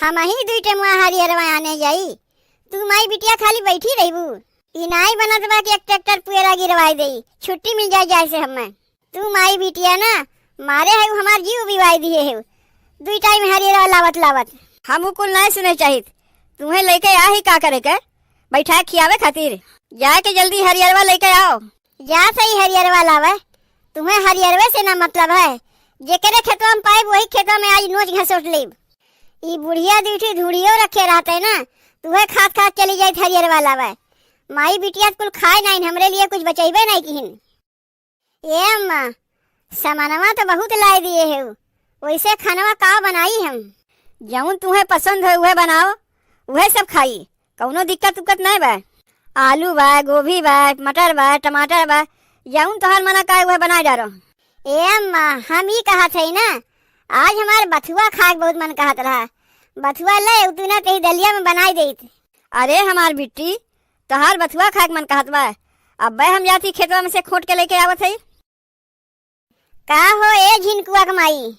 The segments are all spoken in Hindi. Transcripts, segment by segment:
हम ही दुई टेमुआ हरियरवा आने जाई। तू माई बिटिया खाली बैठी रहीबू। ई नाई बनत बा कि एक ट्रैक्टर पुएरा गिरवाई देई, छुट्टी मिल जाए जाए से हमें। तू माई बिटिया ना मारे है हमार जीव बिवाई दिए है। दुई टाइम हरियरवा लावत लावत हम कुल नहीं सुने चाहिए। तुम्हें लेके आ ही का करे के बैठा खियावे खातिर। जाके जल्दी हरियरवा लेके आओ। जा सही हरियरवा लावे। तुम्हें हरियरवे से ना मतलब है। जेकरे खेतवा में पाइब वही खेतवा में आज नोच घसोट लेब। ई बुढ़िया दूठी धूड़ियो रखे रहते ना, तुम्हें खात खात चली जाए हरियरवा लावे। माई बिटिया कुल खाए नहीं, हमरे लिए कुछ बचेबे नहीं किहिन। ए अम्मा सामानवा तो बहुत लाई दिए है, वैसे खानवा का बनाई हम। जौन तुम्हें पसंद है वह बनाओ, वह सब खाई, कौनो दिक्कत उक्कत नहीं बा। आलू बा, गोभी बा, मटर बा, टमाटर बा, जौन तोहर मना का वह बना डारो। ए अम्मा हम ही कहा थे ना, आज हमारे बथुआ खाए बहुत मन कहत रहा। बथुआ ले उतना ते दलिया में बनाई देत। अरे हमार बिट्टी तोहार बथुआ खाए मन कहत बा। अब हम जाती खेतवा में से खोट के लेके आवत है। का हो ए झिनकुआ कमाई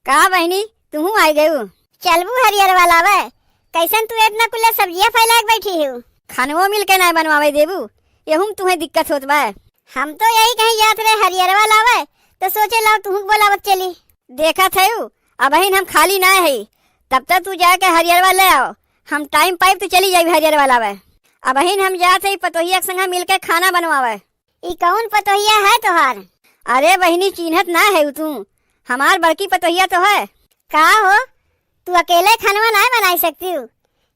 का बहनी तू आई गयू। चलबू हरियरवा लावे। कैसन तू इतना कुल्ला सब्जियां फैला के बैठी है। खानवो मिल के नहीं बनवावे देबू, यहूं तुम्हें दिक्कत होत बा। हम तो यही कहीं जात रहे हरियरवा लावे तो सोचे लाओ तू बोलावत चली। देखा थे अब हम खाली ना है, तब तक तू जाके हरियरवा ले आओ। हम टाइम पाइप तो चली जाए हरियरवा लावे। अब हम जाते ही पतोहिया के संग मिलके खाना बनवावे। ई कौन पतोहिया है तोहार। अरे बहनी चिन्हत ना है तू, हमार बड़की पतोहिया तो है। का हो तू अकेले खानवा नहीं बनाई सकती हूँ।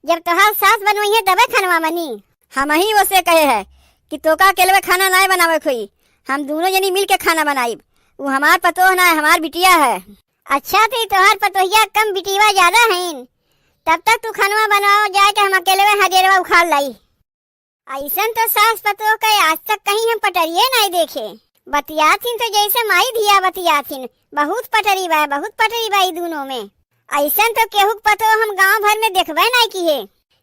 जब तोहार सास बनवाई है तबे खानवा बनी। हम ही उसे कहे है कि तोका अकेले खाना नहीं बनावे खोई, हम दोनों जनी मिल के खाना बनाई। वो हमार पतोह ना हमार बिटिया है। अच्छा तो तोहार पतोहिया कम बिटिया ज्यादा है। तब तक तू खानवा बनाओ, जाके हम अकेले हरियरवा उखाड़ लाई। ऐसन तो सास पतोह का आज तक कहीं हम पटरिये नहीं देखे। बतियाथिन तो जैसे माई धिया बतियाथिन, बहुत पटरी बा, बहुत पटरी बा ई दोनों में। ऐसन तो केहू पतोह हम गांव भर में देखबे नहीं किए।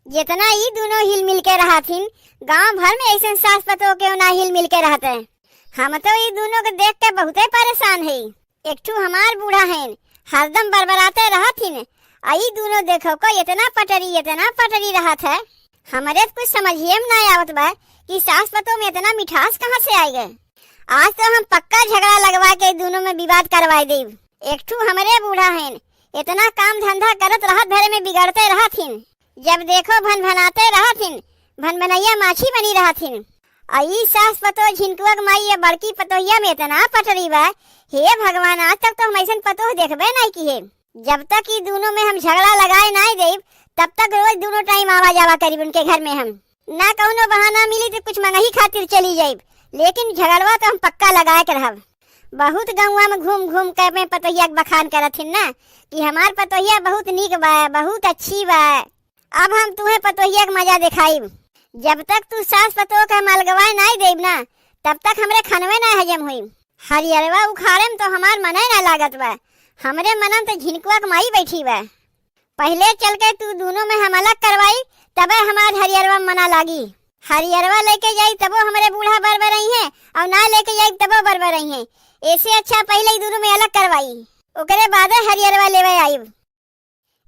जितना ई दोनों हिल मिल के रहथिन, गांव भर में ऐसन सास पतोह के ना हिल मिल के रहते। हम तो ई दोनों को देख के बहुत परेशान है। एक ठू हमार बूढ़ा है, हरदम बरबराते रहथिन। आई दोनों देखो को इतना पटरी रहत है। हमारे तो कुछ समझिए में नहीं आवत बा कि सास पतोह में इतना मिठास कहाँ से आई गए। आज तो हम पक्का झगड़ा लगवा के दोनों में विवाद करवाई देव। एक ठू हमारे बूढ़ा है, इतना काम धंधा करत रहत घरे में बिगड़ते रहथिन। जब देखो भन भनाते रहथिन, भन बनैया माछी बनी रहथिन। आई सास पतोह झिनकुआ के माई ये बड़की पतोहिया में इतना पटरी बा। हे भगवान आज तक तो हम ऐसा पतोह देखबे नहीं किए। जब तक ये दोनों में हम झगड़ा लगाए नहीं देव, तब तक रोज दोनों टाइम आवा जावा करीब उनके घर में। हम ना कौनो बहाना मिली तो कुछ मंगही खातिर चली जाइब, लेकिन झगड़वा तो हम पक्का लगाए के रहब। बहुत गाँव में घूम घूम कर मैं पतोहिया के बखान करथिन ना कि हमार पतोहिया बहुत नीक बा, बहुत अच्छी बा। अब हम तुम्हें पतोहिया के मजा दिखाइब। जब तक तू सास पतोह का मलगवाए नहीं देब ना, तब तक हमरे खानवे ना हजम हुई। हरियरवा उखाड़े में तो हमार मन ना लागत बा। हमरे मनम तो झिनकुआ के माई बैठी बा। पहले चल के तू दोनों में हम अलग करवाई, तबे हमार हरियरवा मना लागी। हरियरवा लेके जाई तबो हमारे बूढ़ा बरबर रही है, और ना लेके जाई तबो बरबर रही है। ऐसे अच्छा पहले ही दोनों में अलग करवाई, ओकरे बाद हरियरवा लेवे आईब।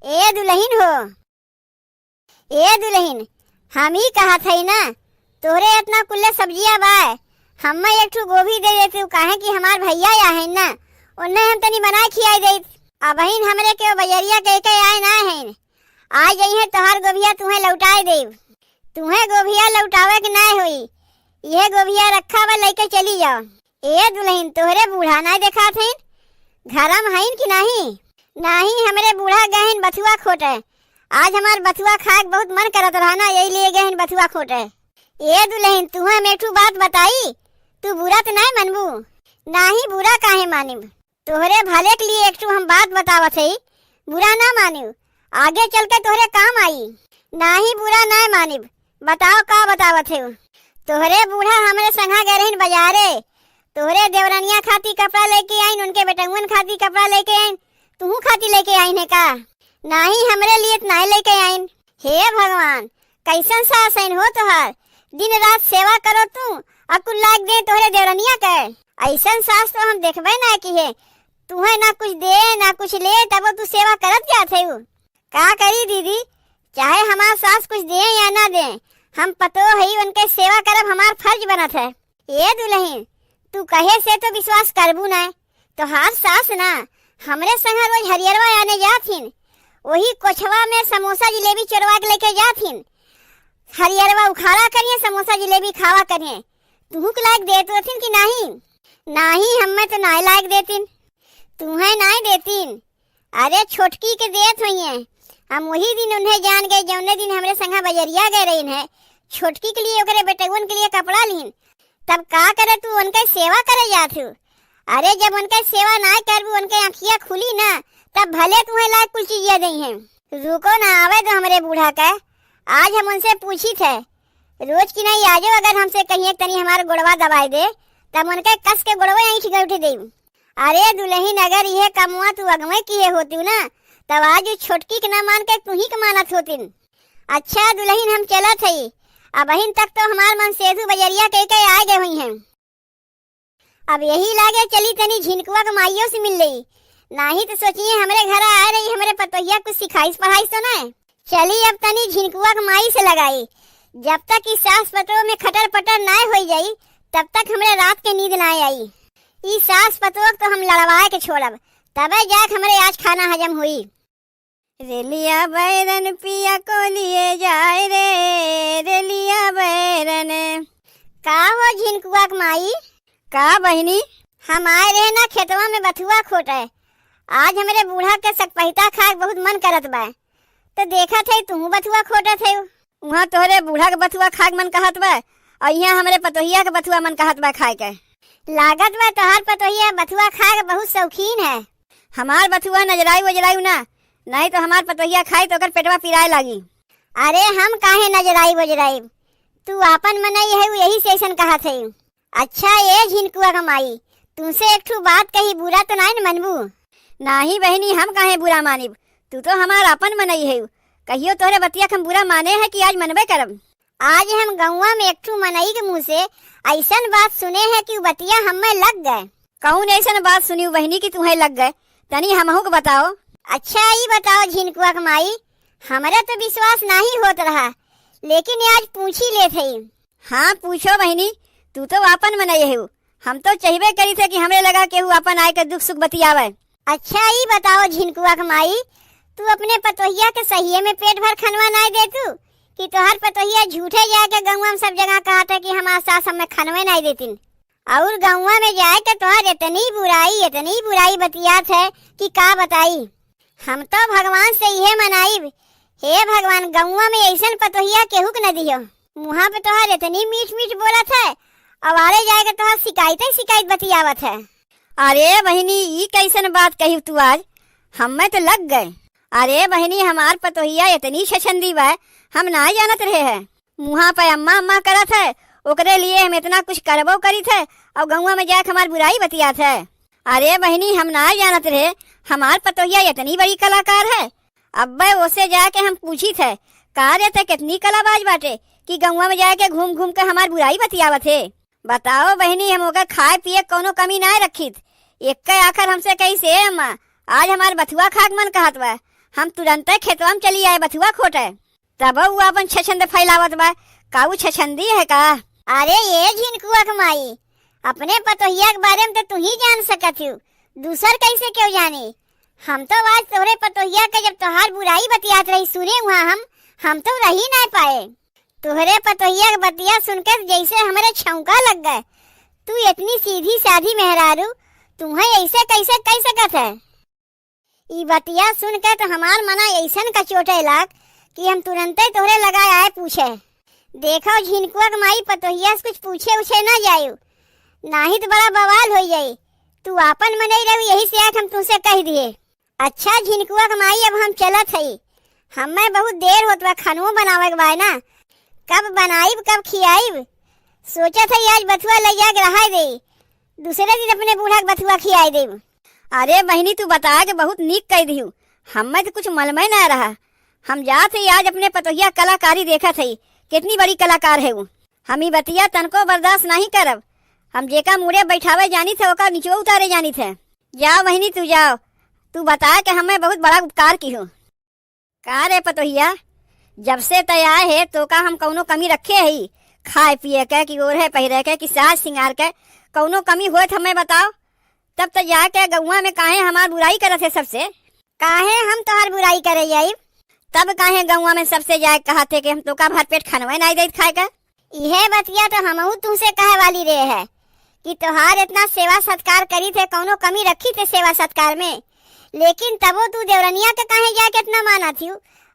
ए दुल्हन हो, ए दुल्हन हम ही कहा थे ना तोरे इतना कुल्ले सब्जियां बा, हम एक ठू गोभी दे देती। काहे कि हमार भैया या है ना, उन्हें हम तनी बनाए खियाई दे। अब हमरे के बजरिया कह के आए ना है, आ जाई है तोहार गोभिया तुम्हें लौटाए देव। तुम्हें गोभिया लौटावे के नहीं हुई, यह गोभिया रखा बा लेके चली जाओ। ए दुल्हन तोहरे बूढ़ा नहीं देखा थे घर में है कि नहीं। नहीं हमरे बूढ़ा गहन बथुआ खोटे। आज हमार बथुआ खाए बहुत मन करत रहा ना, यही लिए गहन बथुआ खोटे। ए दुल्हन तुम्हें मेठू बात बताई, तू बुरा तो नहीं मनबू। नहीं बुरा काहे मानिब, तोहरे भले के लिए एक ठू हम बात बतावत है, बुरा ना मानिब, आगे चल के तोहरे काम आई। नहीं बुरा नहीं मानिब, बताओ का बतावत है। तोहरे बूढ़ा हमरे संगा गए रहन बाजारे, तोहरे देवरनिया खाती कपड़ा लेके आईन, उनके बेटंगन खाती कपड़ा लेके आईन, तू खाती लेके आईन है का। नहीं हमरे लिए नहीं लेके आईन। हे भगवान कैसन सासन हो तोहार, दिन रात सेवा करो तू, अकुल लाग दे तोहरे देवरनिया के। ऐसन सास तो हम देखबे ना किए, तुम्हें ना कुछ दे ना कुछ ले, तब तू सेवा करत जाते हो। का करी दीदी, चाहे हमार सास कुछ दे या ना दे, हम पतो है उनके सेवा करब हमार फर्ज बनत है। ये दुल्हन, तू कहे से तो विश्वास करबू ना, तो हार सास ना हमरे संग रोज हरियरवा आने जाथिन, वही कोछवा में समोसा जिलेबी चोरवा के लेके जाथिन। हरियरवा उखाड़ा करिए, समोसा जिलेबी खावा करिए। तू के लायक देत होथिन कि नहीं? नहीं, हमें तो नहीं लायक देतिन, तुम्हें नहीं देतिन। अरे छोटकी के देत हुई, हम वही दिन उन्हें जान गए जौने दिन हमरे संगा बजरिया गए रही है। छोटकी के लिए ओकरे बेटगुन के लिए कपड़ा लीन, तब का करे तू उनके सेवा करे जाथू। अरे जब उनके सेवा ना करबू, उनके आँखिया खुली ना, तब भले तुम्हें लायक कुछ चीजिया दी है। रुको ना, आवे तो हमरे बूढ़ा का, आज हम उनसे पूछी थे रोज की नहीं आजो, अगर हमसे कहिए तनी हमारा गुड़वा दबाई दे, तब उनके कस के गुड़वा यहीं ठिका उठे दे। अरे दुल्हन, अगर यह कमुआ तू अगवे किए होती ना, तब आज छोटकी के ना मान के तू ही कमानत होतिन। अच्छा दुल्हन, हम चला थी, अब अहिन तक तो हमार मन सेधु बजरिया कह आ गए हुई हैं। अब यही लागे चली तनी झिनकुआ के माइयों से मिल रही, नहीं तो सोचिए हमरे घर आ रही हमरे पतोहिया कुछ सिखाई पढ़ाई तो ना। चली अब तनी झिनकुआ के माई से लगाई, जब तक इस सास पतोह में खटर पटर ना हो जाई, तब तक हमरे रात के नींद ना आई। इस सास पतोह तो हम लड़वाए के छोड़ब, तबे जाके हमरे आज खाना हजम हुई। रेलिया बैरन पिया को लिए जाए रे, रेलिया बैरन। का हो झिनकुआ के माई? का बहिनी? हम आए रहे ना खेतवा में बथुआ खोटे, आज हमारे बूढ़ा के सकपहिता खाए बहुत मन करत बा, तो देखा थे तू बथुआ खोटा थे। वहाँ तोहरे बूढ़ा के बथुआ खाए मन कहत बा, और यहाँ हमारे पतोहिया के बथुआ मन कहत बा खाए के। लागत बा तोहार पतोहिया बथुआ खाए के बहुत शौकीन है। हमार बथुआ नजराई वजराई ना, नहीं तो हमार पतोहिया खाई तो ओकर पेटवा पिराए लागी। अरे हम काहे नजराई वजराई, तू आपन मनई है यही से ऐसन कहा थे। अच्छा ये झिनकुआ का माई, तुमसे एक ठू बात कही, बुरा तो नहीं मनबू? नहीं बहनी, हम काहे बुरा मानिब, तू तो हमार अपन मनई है। कहियो तोहरे बतिया हम बुरा माने है कि आज मनबे करब? आज हम गौवा में एक ठू मनई के मुँह से ऐसन बात सुने है कि बतिया हमें लग गए। कौन ऐसन बात सुनी बहनी की तुम्हें लग गए? तनी हमहू को बताओ। अच्छा ये बताओ झिनकुआ के माई, हमारा तो विश्वास नहीं होत रहा, लेकिन आज पूछ ही ले थे। हाँ पूछो बहनी, तू तो अपन मनई है, हम तो चाहबे करी थे कि हमरे लगा के अपन आए के दुख सुख बतियावे। अच्छा ये बताओ झिनकुआ के माई, तू अपने पतोहिया के सहिए में पेट भर खनवा नहीं देतू कि तोहर पतोहिया झूठे जाके गौवा में सब जगह कहा था कि हमारे सास हमें खनवे नहीं देती, और गौवा में जाए के तोहर इतनी बुराई बतियात है कि का बताई। हम तो भगवान से यह मनाई, हे भगवान गौवा में ऐसन पतोहिया केहू के न दियो। मुँह पे तोहर इतनी मीठ मीठ बोलत है, अवारे जाएगा तोहर शिकायत बतियावत है। अरे बहनी ये कैसन बात कही तू आज, हमें तो लग गए। अरे बहनी हमार पतोहिया इतनी छछंदी बा, हम ना जानत रहे हैं। मुँह पे अम्मा अम्मा करत है, ओकरे लिए हम इतना कुछ करबो करी थे, और गौवा में जाके हमार बुराई बतियात है। अरे बहनी हम ना जानत रहे, हमार पतोहिया इतनी बड़ी कलाकार है। अब उसे जाके हम पूछी थे, कहा रहते कितनी कलाबाज बाटे कि गौवा में जाके घूम घूम के हमार बुराई बतियावत है। बताओ बहनी, हम ओकर खाए पिए कोनो कमी ना रखी, एक आखिर हमसे कैसे अम्मा आज हमार बथुआ खाक मन कहत बा, हम तुरंत खेतवा में चली आए बथुआ खोटे, तब वो अपन छछंद फैलावत बा। काऊ छछंदी है का? अरे ये झिनकुआ के माई, अपने पतोहिया के बारे में तो तू ही जान सकत हो, दूसर कैसे क्यों जानी? हम तो आज तोहरे पतोहिया के जब तोहार बुराई बतियात रही सुने हुआ हम तो रही नहीं पाए। तोहरे पतोहिया के बतिया सुनकर जैसे हमारे छौंका लग गए। तू इतनी सीधी साधी मेहरारू, तुम्हें ऐसे कैसे कह सकत है? ई बतिया सुनकर तो हमार मना ऐसन कचोटे लाग कि हम तुरंत तोहरे लगाए आए पूछे। देखो झिनकुआ के माई, पतोहिया से कुछ पूछे उछे ना जायू, नहीं तो बड़ा बवाल हो जाये। तू आपन मनई रही, यही से आज हम तुमसे कह दिए। अच्छा झिनकुआ के माई, अब हम चलत हई, हमें बहुत देर होत बा, खानों बनावे के बा ना, कब बनाईब कब खियाईब। सोचा था आज बथुआ ले जाके रहा दे, दूसरे दिन अपने बूढ़ा के बथुआ खियाई दे। अरे बहनी तू बता के बहुत नीक कह दिहू, हमें तो कुछ मलमय ना रहा। हम जात ही आज अपने पतोहिया कलाकारी देखा थी, कितनी बड़ी कलाकार है वो। हम ही बतिया तनको बर्दाश्त नहीं करब, हम जेका मुड़े बैठावे जानी थे ओका नीचे उतारे जानी थे। जाओ बहनी तू जाओ, तू बता के हमें बहुत बड़ा उपकार की हो। का रे पतोहिया, जब से तैयार है तो का हम कौनो कमी रखे है? खाए पिए के कि ओढ़े पहिरे के कि साज सिंगार के कौनो कमी होए तो हमें बताओ। तब तो जाके गौवा में काहे हमार बुराई करत है सबसे? काहे हम तोहर बुराई करे जाई? तब काहे गौवा में सबसे जाए कहा थे कि हम तो का भर पेट खनवे नहीं देत खाए का? इहे बतिया तो हमहू तुमसे कहे वाली रे है कि तोहार इतना सेवा सत्कार करी थे, कौनो कमी रखी थे सेवा सत्कार में, लेकिन तबो तू देवरनिया के काहे जाके इतना माना थी?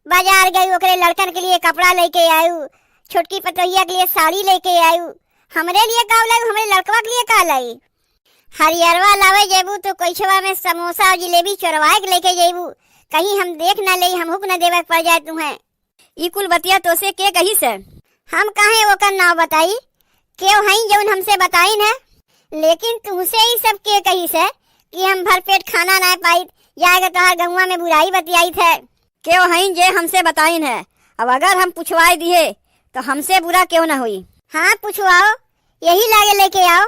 बाजार गई, ओकरे लड़कन के लिए कपड़ा लेके आयु, छोटकी पतोहिया के लिए साड़ी लेके आयु, हमरे लिए का लाई, हमरे लड़कवा के लिए का लाई? हरियरवा लावे जेबू तो कोइछवा में समोसा और जिलेबी चोरवाए के लेके जेबू, कहीं हम देख न ले, हम हुक न देवे पड़ जाए तुम्हें। ई कुल बतिया तो से के कही से? हम काहे ओकर नाव बताई? क्यों हई जौन हमसे बताई न, लेकिन तुमसे ही सब के कही से कि हम भर पेट खाना ना पाई, जाएगा तोहार गौवा में बुराई बतियाई थे। क्यों हई जे हमसे बताइन है? अब अगर हम पूछवाई दिए तो हमसे बुरा क्यों न हुई? हाँ पूछवाओ, यही लागे लेके आओ।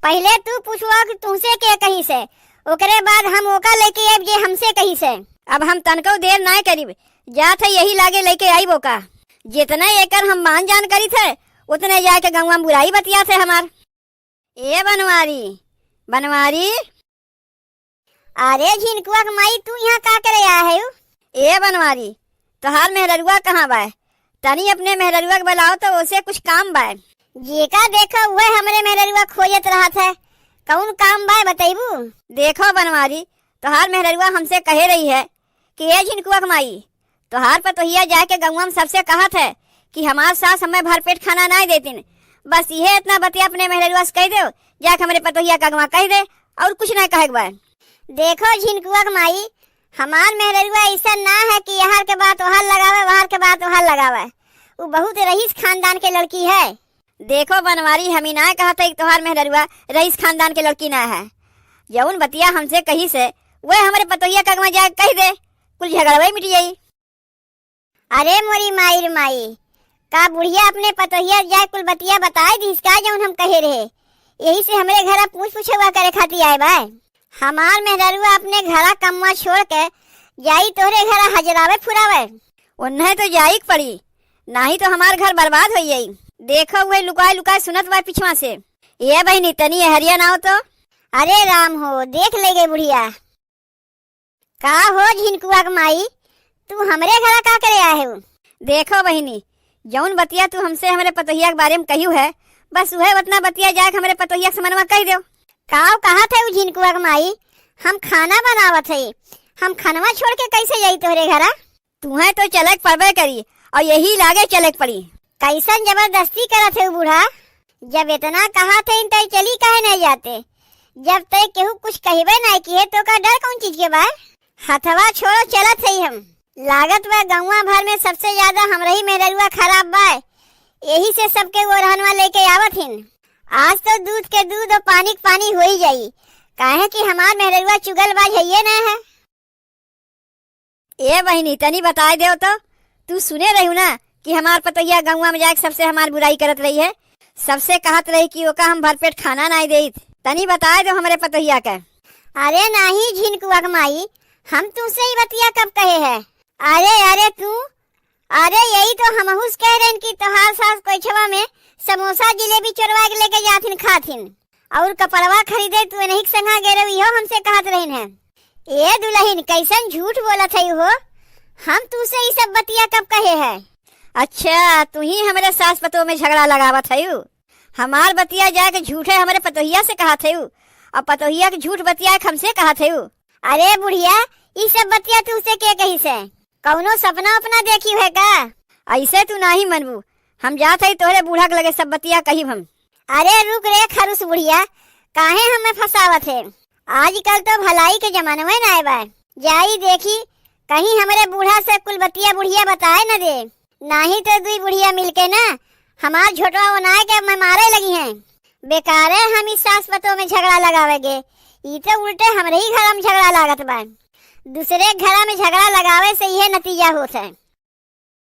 पहले तू पूछवाओ कि तुमसे के कही से, ओकरे बाद हम ओका लेके आब जे हमसे कही से। अब हम तनको देर ना करीब, जात है यही लागे लेके आई बोका। जितना एकर हम मान जान करी थे उतने जाके गौवा में बुराई बतिया थे हमार। ए बनवारी, बनवारी, अरे झिनकुआ के माई, तू यहाँ का करे आया है? ए बनवारी, तोहार मेहररुआ कहाँ बा? तनी अपने मेहररुआ के बुलाओ तो उसे कुछ काम बा। जेका देखो वह हमरे मेहररुआ खोजत रहा था, कौन काम बा बताइबू? देखो बनवारी, तोहार मेहररुआ हमसे कहे रही है कि ए झिनकुआ के माई, तोहार पतोहिया जाके गौवा में सबसे कहा था कि हमार सास हमें भर पेट खाना नहीं देतीन। बस यह इतना बतिया अपने मेहररुआ से कह दो, जाके हमारे पतोहिया का गवा कह दे, और कुछ नहीं कहे बा। देखो झिनकुआ के माई, हमार मेहररुआ ऐसा ना है कि यहाँ के बात वहाँ लगावे, वहाँ के बात वहाँ लगावे। वो बहुत रईस खानदान के लड़की है। देखो बनवारी, हमी ना कहा था कि तोहार मेहररुआ रईस खानदान के लड़की ना है। जौन बतिया हमसे कही से वह हमारे पतोहिया का गवा जाके कह दे, कुल झगड़वा मिट जाई। अरे मोरी माई रे माई, का बुढ़िया अपने पतोहिया जाए कुल बतिया बताए दी का जौन हम कहे रहे? यही से हमरे घर पूछ पूछवा करे खाती आए बा। हमार मेहररुआ अपने घरा कम्मा छोड़ के जाई तोहरे घर हजरावे फुरावे। उन्हें तो जाई पड़ी, नहीं तो हमार घर बर्बाद हो जाई। देखो वह लुकाए लुकाए सुनत बा पिछवा से। ये बहनी तनी हरिया ना हो तो। अरे राम हो, देख ले गए बुढ़िया। का हो झिनकुआ के माई, तू हमरे घर का करे आए हो? देखो बहनी, जौन बतिया तू हमसे हमारे पतोहिया के बारे में कही है, बस वह उतना बतिया जाके हमारे पतोहिया से मनवा कह दो। काव कहा थे वो झिनकुआ के माई, हम खाना बनावत है, हम खनवा छोड़ के कैसे जाई तोहरे घरा? तुम्हें तो चलक पड़बे करी और यही लागे चलक पड़ी। कैसन जबरदस्ती करत है बूढ़ा? जब इतना कहा थे तय चली काहे नहीं जाते? जब तय केहू कुछ कहबे नहीं किए तो का डर कौन चीज के बा? हथवा छोड़ो, चलत है हम। लागत बा गौवा भर में सबसे ज्यादा हमरे ही मेहररुआ खराब बा, यही से सबके वो रहनवा लेके आवत हिन। आज तो दूध के दूध और पानी के पानी हो ही जाई, काहे कि हमार मेहररुआ चुगलबाज है ये ना है। ए बहनी तनी बताए दो तो, तू सुने रही ना कि हमार पतोहिया गौवा में जाके सबसे हमार बुराई करत रही है, सबसे कहत रही कि ओका हम भरपेट खाना नहीं देत। तनी बताए दो हमारे पतोहिया का। अरे नहीं झिनकुआ के माई, हम तुमसे ही बतिया कब कहे है? अरे तू, अरे यही तो हमहुस कह रहे कि तोहार सास कोइछवा में समोसा जिलेबी चोरवा के लेके जाथिन खाथिन, और कपड़वा खरीदे तू नहीं संगा गेरो, इहो हमसे कहत रहिन है। ए दुल्हन, कैसन झूठ बोलत है हो? हम तुसे ये सब बतिया कब कहे है? अच्छा, तू ही हमारे सास पतोह में झगड़ा लगावत है? हमार बतिया जाके झूठे हमारे पतोहिया से कहत है, और पतोहिया के झूठ बतिया हमसे कहत है। अरे बुढ़िया, ये सब बतिया तुसे के कही से? कौनो सपना अपना देखी है का? ऐसे तू नहीं मनबू, हम जात है तोहरे बूढ़ा के लगे सब बतिया कही हम। अरे रुक रे खरुस बुढ़िया, काहे हमें फसावत है? आजकल तो भलाई के जमाने में ना बा। जाई देखी कहीं हमारे बूढ़ा से कुल बतिया बुढ़िया बताए न दे, नहीं तो दुई बुढ़िया मिलके ना हमार झोटवा बनाए के मैं मारे लगी हैं। बेकार है हम इस सास पतों में झगड़ा लगावेगे, ये तो उल्टे हमरे ही घर में झगड़ा लागत बा। दूसरे घर में झगड़ा लगावे से यह नतीजा होता है।